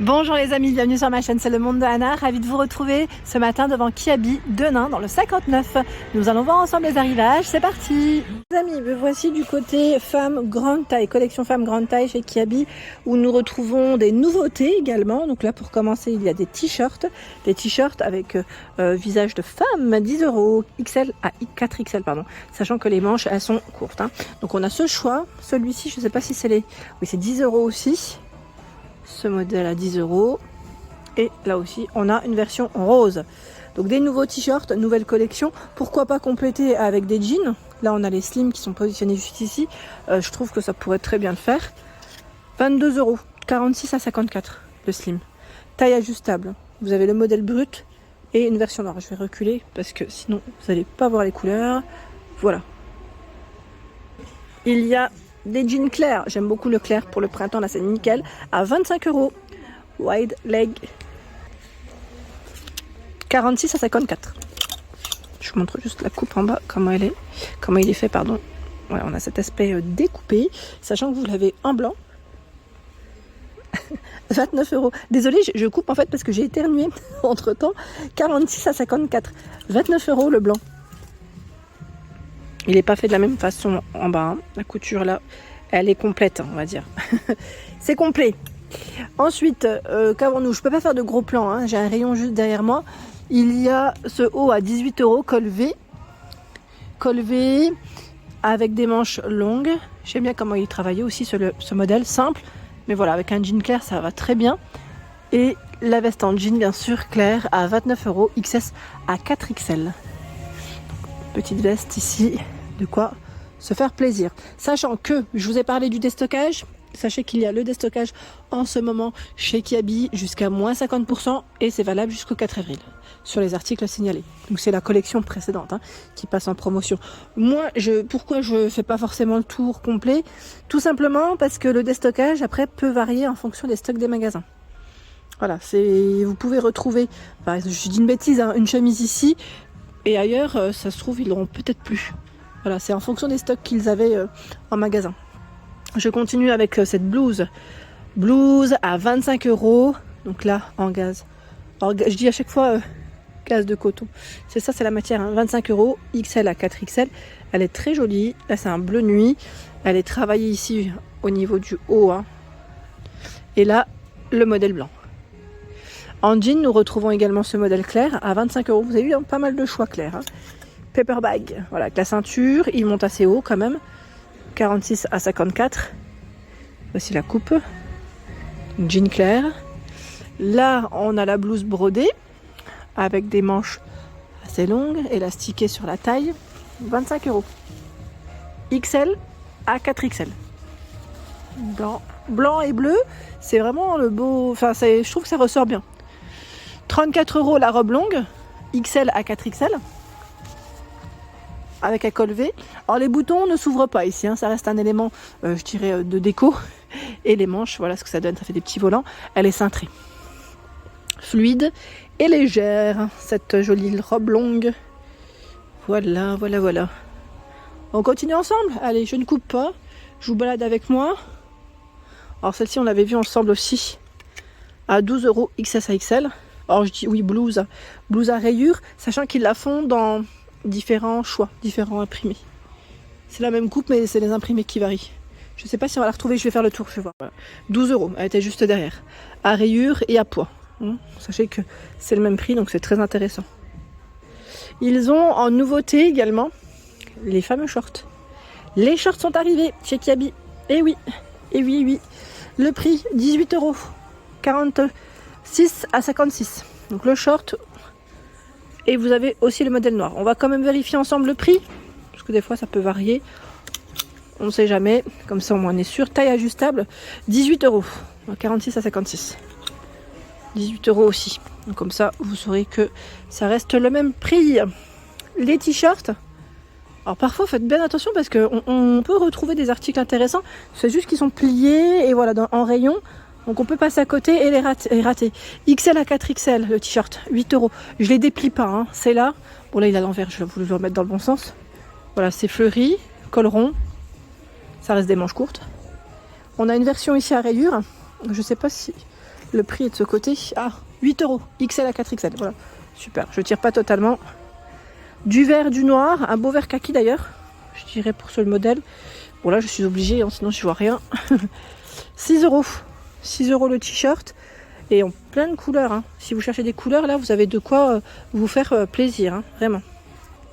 Bonjour les amis, bienvenue sur ma chaîne, c'est le monde de Anna, ravie de vous retrouver ce matin devant Kiabi de Nain dans le 59. Nous allons voir ensemble les arrivages, c'est parti. Les amis, me voici du côté femme grande taille, collection femme grande taille chez Kiabi, où nous retrouvons des nouveautés également. Donc là pour commencer il y a des t-shirts avec visage de femme, 10 €, XL à 4XL pardon, sachant que les manches elles sont courtes. Donc on a ce choix, celui-ci je ne sais pas si c'est oui c'est 10 € aussi. Ce modèle à 10 € et là aussi on a une version rose. Donc des nouveaux t-shirts, nouvelle collection, pourquoi pas compléter avec des jeans. Là on a les slims qui sont positionnés juste ici, je trouve que ça pourrait très bien le faire. 22 €, 46 à 54 le slim, taille ajustable. Vous avez le modèle brut et une version noire. Je vais reculer parce que sinon vous n'allez pas voir les couleurs. Voilà, il y a des jeans clairs, j'aime beaucoup le clair pour le printemps, là c'est nickel, à 25 €. Wide leg, 46 à 54. Je vous montre juste la coupe en bas, comment il est fait, pardon. Voilà, on a cet aspect découpé, sachant que vous l'avez en blanc. 29 €. Désolée, je coupe en fait parce que j'ai éternué entre temps. 46 à 54. 29 € le blanc. Il n'est pas fait de la même façon en bas. La couture là, elle est complète, on va dire. C'est complet. Ensuite, qu'avons-nous? Je peux pas faire de gros plans. J'ai un rayon juste derrière moi. Il y a ce haut à 18 €, col V, avec des manches longues. J'aime bien comment il est travaillé aussi ce modèle, simple. Mais voilà, avec un jean clair, ça va très bien. Et la veste en jean, bien sûr, claire, à 29 €, XS à 4XL. Petite veste ici, de quoi se faire plaisir. Sachant que je vous ai parlé du déstockage, sachez qu'il y a le déstockage en ce moment chez Kiabi jusqu'à moins 50% et c'est valable jusqu'au 4 avril sur les articles signalés. Donc c'est la collection précédente qui passe en promotion. Moi, pourquoi je fais pas forcément le tour complet? Tout simplement parce que le déstockage après peut varier en fonction des stocks des magasins. Voilà, vous pouvez retrouver, par exemple, je dis une bêtise, une chemise ici, et ailleurs, ça se trouve, ils l'auront peut-être plus. Voilà, c'est en fonction des stocks qu'ils avaient en magasin. Je continue avec cette blouse. Blouse à 25 €. Donc là, en gaze. Alors, je dis à chaque fois gaze de coton. C'est ça, c'est la matière. 25 €, XL à 4XL. Elle est très jolie. Là, c'est un bleu nuit. Elle est travaillée ici au niveau du haut. Et là, le modèle blanc. En jean, nous retrouvons également ce modèle clair à 25 €. Vous avez vu pas mal de choix clairs. Paper bag, voilà, avec la ceinture, il monte assez haut quand même. 46 à 54. Voici la coupe. Jean clair. Là, on a la blouse brodée avec des manches assez longues, élastiquées sur la taille. 25 €. XL à 4XL. Dans blanc et bleu, c'est vraiment le beau. Enfin, je trouve que ça ressort bien. 34 € la robe longue, XL à 4XL, avec un col V. Alors les boutons ne s'ouvrent pas ici, ça reste un élément, je dirais, de déco. Et les manches, voilà ce que ça donne, ça fait des petits volants. Elle est cintrée. Fluide et légère, cette jolie robe longue. Voilà, voilà, voilà. On continue ensemble? Allez, je ne coupe pas, je vous balade avec moi. Alors celle-ci, on l'avait vue ensemble aussi, à 12 € XS à XL. Alors je dis oui, blouse à rayures, sachant qu'ils la font dans différents choix, différents imprimés. C'est la même coupe, mais c'est les imprimés qui varient. Je ne sais pas si on va la retrouver, je vais faire le tour, je vais voir. Voilà. 12 €, elle était juste derrière. À rayures et à poids. Sachez que c'est le même prix, donc c'est très intéressant. Ils ont en nouveauté également les fameux shorts. Les shorts sont arrivés chez Kiabi. Et oui, oui. Le prix, 18 €. 46 à 56. Donc le short. Et vous avez aussi le modèle noir. On va quand même vérifier ensemble le prix. Parce que des fois ça peut varier. On ne sait jamais. Comme ça au moins on est sûr. Taille ajustable. 18 €. 46 à 56. 18 € aussi. Donc comme ça vous saurez que ça reste le même prix. Les t-shirts. Alors parfois faites bien attention parce qu'on peut retrouver des articles intéressants. C'est juste qu'ils sont pliés et voilà en rayon. Donc on peut passer à côté et les rater. XL à 4XL le t-shirt, 8 €. Je les déplie pas, c'est là. Bon là il est à l'envers, je vais voulu le remettre dans le bon sens. Voilà, c'est fleuri, col rond. Ça reste des manches courtes. On a une version ici à rayures. Je sais pas si Le prix est de ce côté. Ah, 8 €. XL à 4XL. Voilà. Super. Je tire pas totalement. Du vert, du noir. Un beau vert kaki d'ailleurs. Je dirais pour ce modèle. Bon là, je suis obligée, hein, sinon je vois rien. 6 €. 6 € le t-shirt. Et en plein de couleurs. Hein. Si vous cherchez des couleurs, là, vous avez de quoi vous faire plaisir. Hein, vraiment.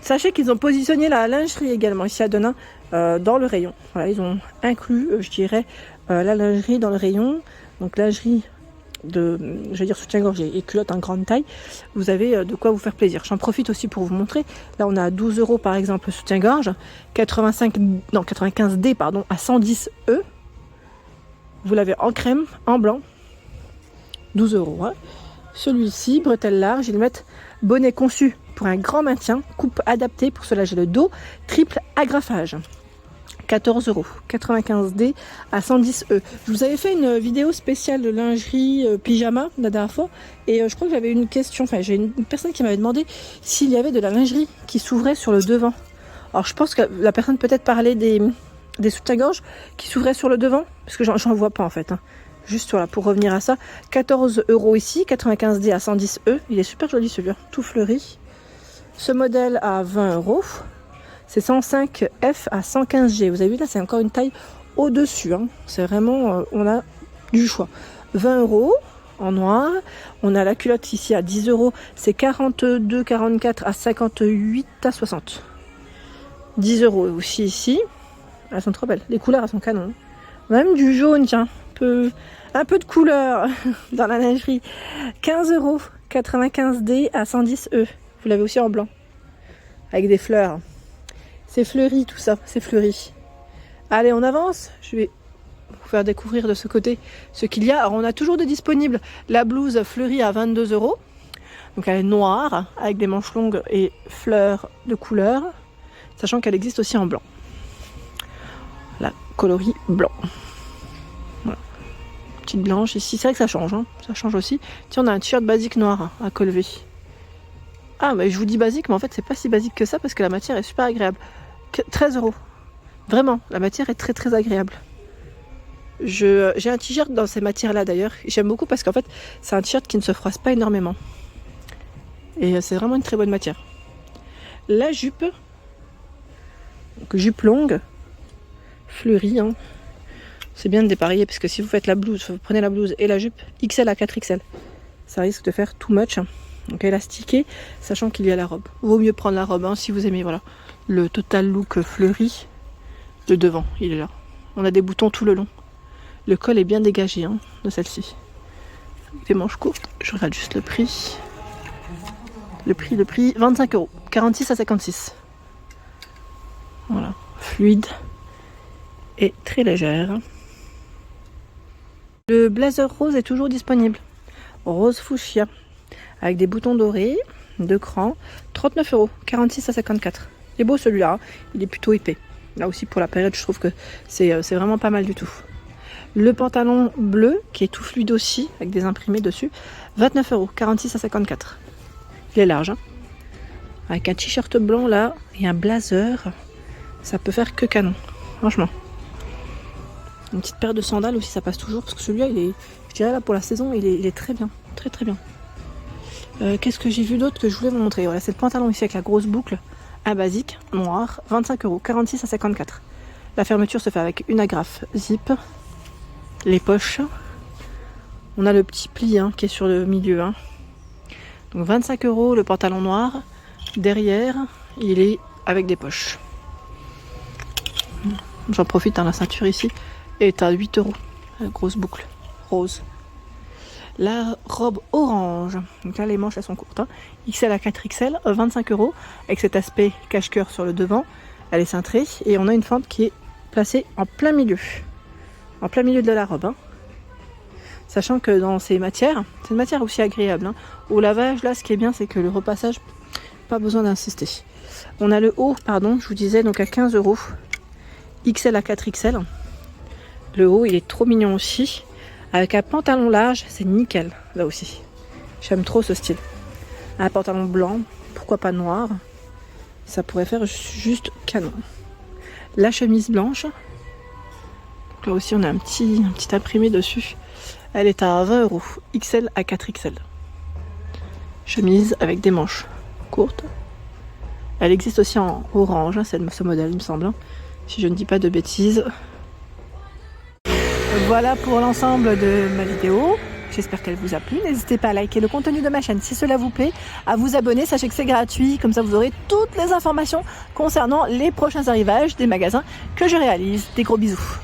Sachez qu'ils ont positionné la lingerie également ici à Denain dans le rayon. Voilà, ils ont inclus, je dirais, la lingerie dans le rayon. Donc lingerie de, je vais dire soutien-gorge et culotte en grande taille. Vous avez de quoi vous faire plaisir. J'en profite aussi pour vous montrer. Là, on a à 12 € par exemple soutien-gorge, 95D pardon, à 110 E. Vous l'avez en crème, en blanc, 12 €. Hein. Celui-ci, bretelle large, ils mettent bonnet conçu pour un grand maintien, coupe adaptée pour soulager le dos, triple agrafage. 14 €, 95D à 110 E. Je vous avais fait une vidéo spéciale de lingerie pyjama la dernière fois et je crois que j'avais une question, enfin j'ai une personne qui m'avait demandé s'il y avait de la lingerie qui s'ouvrait sur le devant. Alors je pense que la personne peut-être parlait des soutiens-gorge qui s'ouvraient sur le devant, parce que j'en vois pas en fait. Hein. Juste voilà, pour revenir à ça, 14 € ici, 95D à 110 E. Il est super joli celui-là, tout fleuri. Ce modèle à 20 €. C'est 105F à 115G. Vous avez vu là, c'est encore une taille au-dessus. Hein. C'est vraiment, on a du choix. 20 € en noir. On a la culotte ici à 10 €. C'est 42, 44 à 58 à 60. 10 € aussi ici. Elles sont trop belles. Les couleurs, elles sont canon. Même du jaune, tiens. Un peu de couleur dans la lingerie. 15 €. 95D à 110 E. Vous l'avez aussi en blanc. Avec des fleurs. C'est fleuri tout ça. C'est fleuri. Allez, on avance. Je vais vous faire découvrir de ce côté ce qu'il y a. Alors, on a toujours de disponible la blouse fleurie à 22 €. Donc, elle est noire avec des manches longues et fleurs de couleur. Sachant qu'elle existe aussi en blanc. La coloris blanc. Voilà. Petite blanche ici. C'est vrai que ça change. Hein. Ça change aussi. Tiens, on a un t-shirt basique noir à col V. Ah, mais je vous dis basique, mais en fait, c'est pas si basique que ça parce que la matière est super agréable. 13 €. Vraiment, la matière est très très agréable. J'ai un t-shirt dans ces matières-là d'ailleurs. J'aime beaucoup parce qu'en fait, c'est un t-shirt qui ne se froisse pas énormément. Et c'est vraiment une très bonne matière. La jupe, donc jupe longue, fleurie. Hein. C'est bien de dépareiller parce que si vous faites la blouse, vous prenez la blouse et la jupe, XL à 4XL. Ça risque de faire too much. Donc élastiqué, sachant qu'il y a la robe. Vaut mieux prendre la robe hein, si vous aimez. Voilà, le total look fleuri. Le devant, il est là. On a des boutons tout le long. Le col est bien dégagé hein, de celle-ci. Des manches courtes. Je regarde juste le prix. Le prix, 25 €. 46 à 56. Voilà, fluide et très légère. Le blazer rose est toujours disponible. Rose fuchsia. Avec des boutons dorés, 2 crans, 39 €, 46 à 54. Il est beau celui-là, hein. Il est plutôt épais. Là aussi pour la période, je trouve que c'est vraiment pas mal du tout. Le pantalon bleu, qui est tout fluide aussi, avec des imprimés dessus, 29 €, 46 à 54. Il est large, hein. Avec un t-shirt blanc là, et un blazer, ça peut faire que canon, franchement. Une petite paire de sandales aussi, ça passe toujours, parce que celui-là, je dirais là pour la saison, il est très bien, très très bien. Qu'est-ce que j'ai vu d'autre que je voulais vous montrer? Voilà, c'est le pantalon ici avec la grosse boucle, un basique, noir, 25 €, 46 à 54. La fermeture se fait avec une agrafe zip, les poches. On a le petit pli hein, qui est sur le milieu. Hein. Donc 25 € le pantalon noir. Derrière, il est avec des poches. J'en profite, hein, la ceinture ici est à 8 €. La grosse boucle rose. La robe orange, donc là les manches elles sont courtes, hein. XL à 4XL, 25 €, avec cet aspect cache-cœur sur le devant, elle est cintrée et on a une fente qui est placée en plein milieu de la robe. Hein. Sachant que dans ces matières, c'est une matière aussi agréable. Hein. Au lavage, là ce qui est bien c'est que le repassage, pas besoin d'insister. On a le haut, pardon, je vous disais, donc à 15 €, XL à 4XL. Le haut il est trop mignon aussi. Avec un pantalon large, c'est nickel, là aussi. J'aime trop ce style. Un pantalon blanc, pourquoi pas noir. Ça pourrait faire juste canon. La chemise blanche. Donc là aussi, on a un petit imprimé dessus. Elle est à 20 €, XL à 4XL. Chemise avec des manches courtes. Elle existe aussi en orange, hein, ce modèle il me semble, hein, si je ne dis pas de bêtises. Voilà pour l'ensemble de ma vidéo. J'espère qu'elle vous a plu. N'hésitez pas à liker le contenu de ma chaîne si cela vous plaît, à vous abonner. Sachez que c'est gratuit, comme ça vous aurez toutes les informations concernant les prochains arrivages des magasins que je réalise. Des gros bisous.